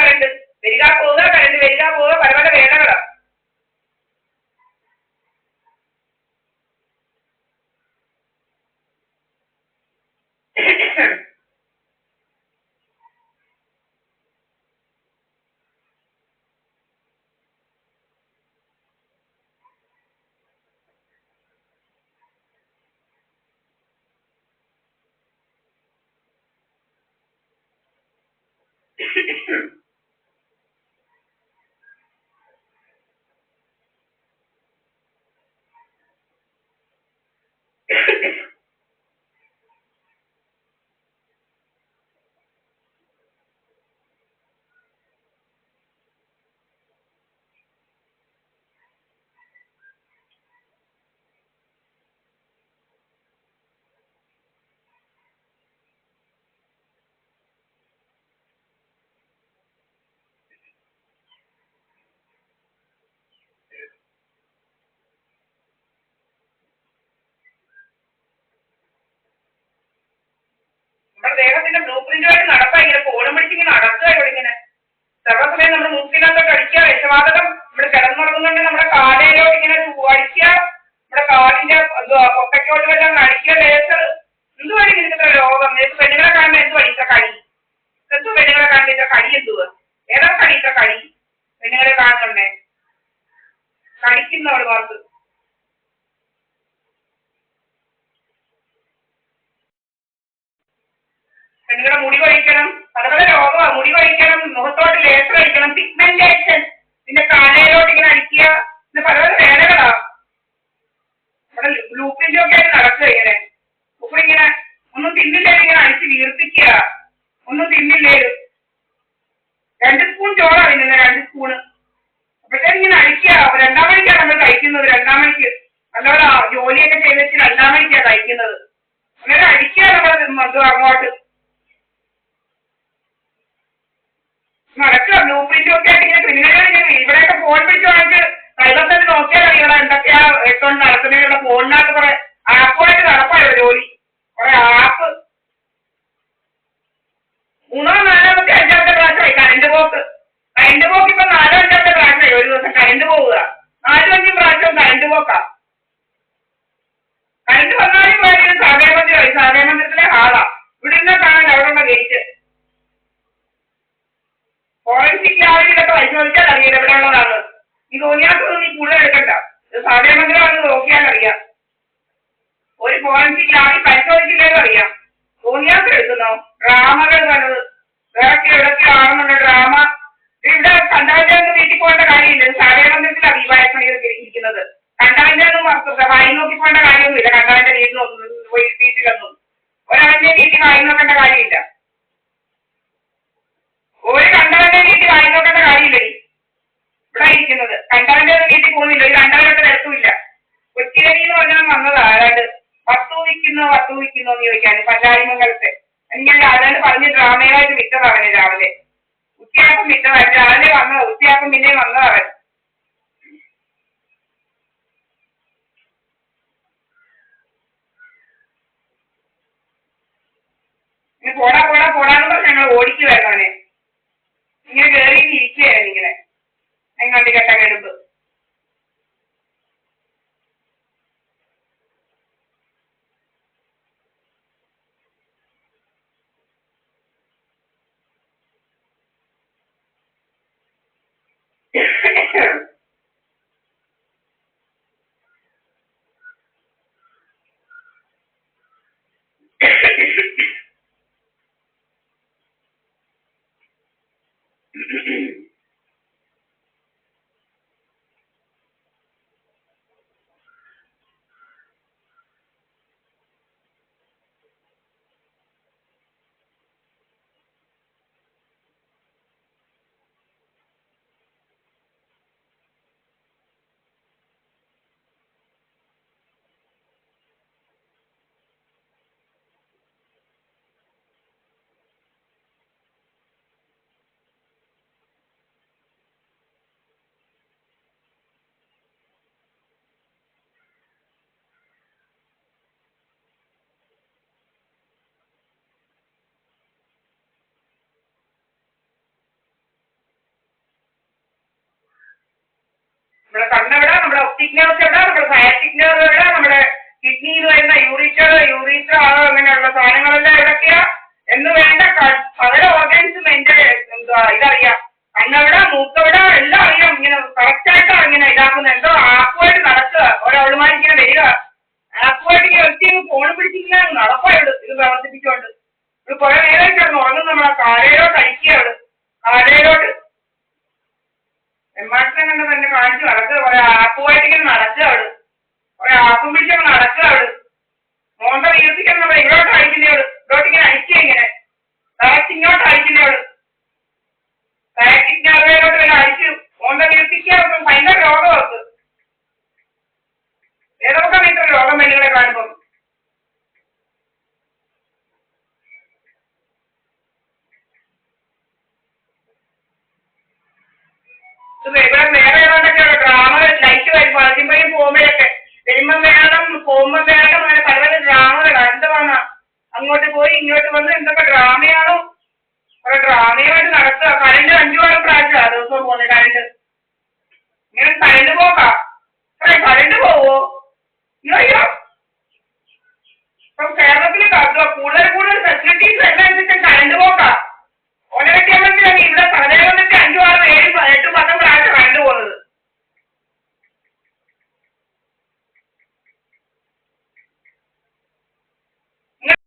Current വരിക പോവുക, current വരിക പോവുക, പല പല വേളകളാണ്. നമ്മുടെ ദേഹത്തിന്റെ ബ്ലൂ പ്രിന്റുമായിട്ട് നടക്കുക, ഇങ്ങനെ ഫോണും പിടിച്ചിങ്ങനെ നടക്കുക. ഇവിടെ ഇങ്ങനെ സർവ്വസമയം നമ്മുടെ മൂക്കിനകത്തൊക്കെ അടിക്കുക. വിഷവാതകം ഇവിടെ കിടന്നുറങ്ങുന്നുണ്ട് നമ്മുടെ കാലയിലോട്ട് ഇങ്ങനെ അടിക്കുക, നമ്മുടെ കാലിന്റെ പൊക്കയ്ക്കോട്ട് വല്ലതും അടിക്കുക. ലേസർ എന്തുവാണ് ഇങ്ങനത്തെ രോഗം? നിങ്ങൾക്ക് പെണ്ണുങ്ങളെ കാണുമ്പോൾ എന്തുവാ ഇത്ര കടി? എന്തു പെണ്ണുങ്ങളെ കാണുമ്പോൾ ഇത്ര കടി? എന്തുവാ ഏതാ കടി? ഇത്ര കടി പെണ്ണുങ്ങളെ കാണുന്നുണ്ടേ കടിക്കുന്നവളുമാർക്ക്. പെണ്ണുങ്ങളെ മുടി കൊഴിക്കണം, പല പല രോഗമാണ്. മുടി കൊഴിക്കണം, മുഖത്തോട്ട് ലേസർ അടിക്കണം, പിഗ്മെന്റേഷൻ, പിന്നെ കാലയിലോട്ട് ഇങ്ങനെ അടിക്കുക, പിന്നെ പല പല വേദനകളാ. നമ്മുടെ ബ്ലൂ പ്രിന്റൊക്കെ ആയിട്ട് നടക്കുക. ഇങ്ങനെ ഇങ്ങനെ ഒന്നും തിന്നില്ലേ ഇങ്ങനെ അടിച്ച് വീർപ്പിക്കുക. ഒന്നും തിന്നില്ലേ, 2 സ്പൂൺ ചോറാ തിന്നുന്നത്, 2 സ്പൂണ്. അപ്പോഴത്തേക്കും ഇങ്ങനെ അടിക്കുക. 2-ാം മണിക്കാണ് നമ്മൾ കഴിക്കുന്നത്. 2-ാം മണിക്ക് നല്ലപോലെ ജോലിയൊക്കെ ചെയ്തിട്ട് 2-ാം മണിക്കാണ് കഴിക്കുന്നത്. അങ്ങനെ അടിക്കുക നമ്മൾ അങ്ങോട്ട് നടക്കുക. ബ്ലൂ പ്രിന്റും ഒക്കെ ആയിട്ട് ഇങ്ങനെ ക്രിമിനലുകൾ ഇവിടെയൊക്കെ ഫോൺ പിടിച്ച് വാങ്ങിച്ച് സൈബർ നോക്കിയാൽ അറിയണം എന്തൊക്കെയാ ഇട്ടുകൊണ്ട് നടക്കുന്നത്. ഇവിടെ ഫോണിനകത്ത് കുറെ ആപ്പുമായിട്ട് നടപ്പായോ ജോലി, കുറെ ആപ്പ്. 3-ാം 4-ാമത്തെ 5-ാമത്തെ പ്രാവശ്യമായി കറണ്ട് പോക്ക്. കറണ്ട് പോക്ക് ഇപ്പൊ 4-ോ 5-ാമത്തെ പ്രാവശ്യമായി ഒരു ദിവസം കറണ്ട് പോവുക. 4-5 പ്രാവശ്യം കറണ്ട് പോക്കാ. കറണ്ട് വന്നാലും പോയാലും സാമയമന്ദിരമായി. സാമയമന്ദിരത്തിലെ ഹാളാ. ഇവിടെ ഇരുന്നാ കാണാൻ അവിടെ ഉള്ള ഗേറ്റ്. ഫോറൻസിക് ലാബിൽ ഇതൊക്കെ പരിശോധിച്ചാൽ അറിയാം എവിടെ ഉള്ളതാണ്. ഈ തോന്നിയാത്തൊന്നും നീ കൂടുതൽ എടുക്കണ്ട. ഇത് സാമയമന്ദിരമാണെന്ന് നോക്കിയാൽ അറിയാം. ഒരു ഫോറൻസിക് ലാബിൽ പരിശോധിച്ചില്ലേലും അറിയാം. തോന്നിയാത്രം എടുക്കുന്നോ? ഡ്രാമകൾ കണ്ടത് വേറൊക്കെ എവിടൊക്കെ ആണെന്നുള്ള ഡ്രാമ. ഇവിടെ കണ്ടവന്റെ ഒന്നും വീട്ടിൽ പോകേണ്ട കാര്യമില്ല. സാമയമന്ദിരത്തിലാണ് ഇരിക്കുന്നത്. കണ്ടവന്റെ ഒന്നും വായി നോക്കി പോകേണ്ട കാര്യമൊന്നുമില്ല. കണ്ടവന്റെ വീട്ടിലൊന്നും ഒരാളുടെ വീട്ടിൽ വായി നോക്കേണ്ട കാര്യമില്ല. ഒരു കണ്ടവന്റെ വീട്ടിൽ വായി നോക്കേണ്ട കാര്യമില്ലേ ഇവിടെ ഇരിക്കുന്നത്. കണ്ടവന്റെ ഒന്നും വീട്ടിൽ പോകുന്നില്ല. ഒരു കണ്ടവരൊക്കെ നിരത്തുമില്ല. കൊച്ചിയണി എന്ന് പറഞ്ഞാൽ വന്നതാ. അതായത് വസ്തു വിൽക്കുന്നോ എന്ന് ചോദിക്കാന് പല്ലാരിമംഗലത്തെ. ഇങ്ങനെ അതായത് പറഞ്ഞ് ഡ്രാമയായിട്ട് വിട്ടതാ അവന്. രാവിലെ ഉച്ചയാപ്പം വിട്ടതാ. രാവിലെ വന്നതാ. ഉച്ചയാപ്പം പിന്നെ വന്നതാ അവൻ. ഇങ്ങനെ പോടാന്ന് പറഞ്ഞ് ഞങ്ങൾ ഓടിക്കുവായിരുന്നു അവനെ. ഇങ്ങനെ കയറി ഇരിക്കുകയായിരുന്നു ഇങ്ങനെ എങ്ങാണ്ട് കെട്ടകെടുപ്പ്. ഒപ്റ്റിക് നെർവ്സ് എവിടെ, നമ്മുടെ സയാറ്റിക് നെർവ് എവിടെ, നമ്മുടെ കിഡ്നിയിൽ വരുന്ന യൂറീത്ര അങ്ങനെയുള്ള സാധനങ്ങളെല്ലാം എവിടൊക്കെയാ എന്ന് വേണ്ട പല ഓർഗൻസും എന്റെ ഇതറിയാം. കണ്ണെവിടെ, മൂക്കെവിടെ എല്ലാം അറിയാം. ഇങ്ങനെ കറക്റ്റായിട്ടാണ് ഇങ്ങനെ ഇതാക്കുന്നത്. എന്തോ ആപ്പുമായിട്ട് നടക്കുക. ഒരവളുമാരി ഇങ്ങനെ വരിക, ആപ്പുമായിട്ട് ഇങ്ങനെ ഒറ്റ ഫോണ് പിടിച്ചിങ്ങനെ നടക്കുവാണ് ഇത് പ്രവർത്തിപ്പിച്ചുകൊണ്ട്. ഇത് കുറെ നേരം കിടന്ന് ഉറങ്ങും. നമ്മളെ കാലയിലോട്ട് അടിക്കുക അവള്, കാലയിലോട്ട് എമ്മാട്ടിനെ കണ്ട് തന്നെ കാണിച്ച് നടക്കുക. കുറെ ആപ്പുമായിട്ട് ഇങ്ങനെ നടക്കുക അവള്, കുറെ ആപ്പും പിടിച്ചൊക്കെ നടക്കുക അവള്. മോന്ത വീർത്തിക്കാൻ നമ്മൾ ഇങ്ങോട്ട് അടിക്കുന്നവള്, ഇങ്ങോട്ട് ഇങ്ങനെ അടിക്കുക, ഇങ്ങനെ കറക്റ്റ് ഇങ്ങോട്ട് അടിക്കുന്നവള്. സയാറ്റിക് നെർവിലോട്ട് വരെ അടിച്ച് മോന്ത വീർത്തിക്കാൻ ഭയങ്കര രോഗം അവർക്ക്. ഏതൊക്കെ ഇത്ര രോഗം പെണ്ണുങ്ങളെ കാണുമ്പം. ഇവിടെ വേറെ ഏതാണ്ടൊക്കെയുള്ള ഡ്രാമ ലൈറ്റ് വരും പതിമ്പയും പോകുമ്പോഴൊക്കെ. വരുമ്പം വേണം, പോകുമ്പം വേണം, അങ്ങനെ പല പല ഡ്രാമകളാണ്. എന്തുവാണ് അങ്ങോട്ട് പോയി ഇങ്ങോട്ട് വന്ന് എന്തൊക്കെ ഡ്രാമയാണോ കുറെ ഡ്രാമയായിട്ട് നടക്കുക. കരണ്ട് 5 പ്രാവശ്യമാണ് ദിവസവും പോകുന്നത്. കരണ്ട് ഇങ്ങനെ കരണ്ട് പോക്കാ, കരണ്ട് പോവോ? അയ്യോ